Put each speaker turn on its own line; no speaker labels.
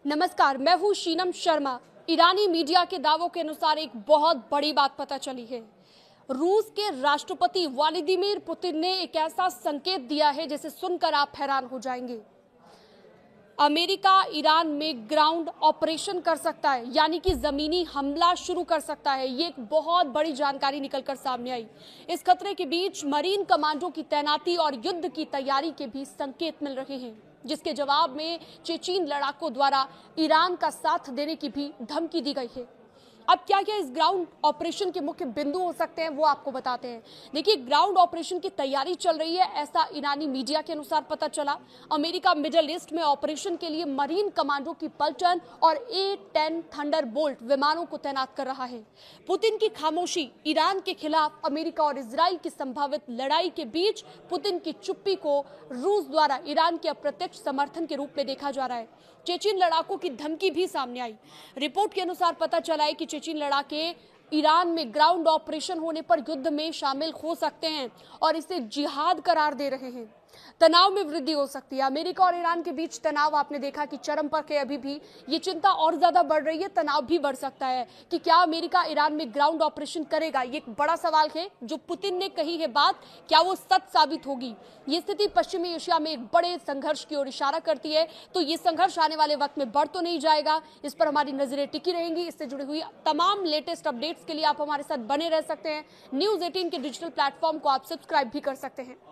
नमस्कार, मैं हूं शीनम शर्मा। ईरानी मीडिया के दावों के अनुसार एक बहुत बड़ी बात पता चली है। रूस के राष्ट्रपति व्लादिमीर पुतिन ने एक ऐसा संकेत दिया है जिसे सुनकर आप हैरान हो जाएंगे। अमेरिका ईरान में ग्राउंड ऑपरेशन कर सकता है, यानी कि जमीनी हमला शुरू कर सकता है। ये एक बहुत बड़ी जानकारी निकलकर सामने आई। इस खतरे के बीच मरीन कमांडो की तैनाती और युद्ध की तैयारी के भी संकेत मिल रहे हैं, जिसके जवाब में चेचीन लड़ाकों द्वारा ईरान का साथ देने की भी धमकी दी गई है। अब क्या क्या इस ग्राउंड ऑपरेशन के मुख्य बिंदु हो सकते हैं, वो आपको बताते हैं। देखिए, ग्राउंड ऑपरेशन की तैयारी चल रही है, ऐसा ईरानी मीडिया के अनुसार पता चला। अमेरिका मिडल ईस्ट में ऑपरेशन के लिए मरीन कमांडो की पलटन और A-10 थंडरबोल्ट विमानों को तैनात कर रहा है। पुतिन की खामोशी ईरान के खिलाफ अमेरिका और इजराइल की संभावित लड़ाई के बीच पुतिन की चुप्पी को रूस द्वारा ईरान के अप्रत्यक्ष समर्थन के रूप में देखा जा रहा है। चेचीन लड़ाकों की धमकी भी सामने आई। रिपोर्ट के अनुसार पता चला है कि चेचीन लड़ाके ईरान में ग्राउंड ऑपरेशन होने पर युद्ध में शामिल हो सकते हैं और इसे जिहाद करार दे रहे हैं। तनाव में वृद्धि हो सकती है। अमेरिका और ईरान के बीच तनाव आपने देखा कि चरम पर है अभी भी। ये चिंता और ज्यादा बढ़ रही है, तनाव भी बढ़ सकता है कि क्या अमेरिका ईरान में ग्राउंड ऑपरेशन करेगा। ये एक बड़ा सवाल है। जो पुतिन ने कही है बात, क्या वो सच साबित होगी। ये स्थिति पश्चिमी एशिया में एक बड़े संघर्ष की ओर इशारा करती है। तो ये संघर्ष आने वाले वक्त में बढ़ तो नहीं जाएगा, इस पर हमारी नजरें टिकी रहेंगी। इससे जुड़ी हुई तमाम लेटेस्ट अपडेट्स के लिए आप हमारे साथ बने रह सकते हैं। News 18 के डिजिटल प्लेटफॉर्म को आप सब्सक्राइब भी कर सकते हैं।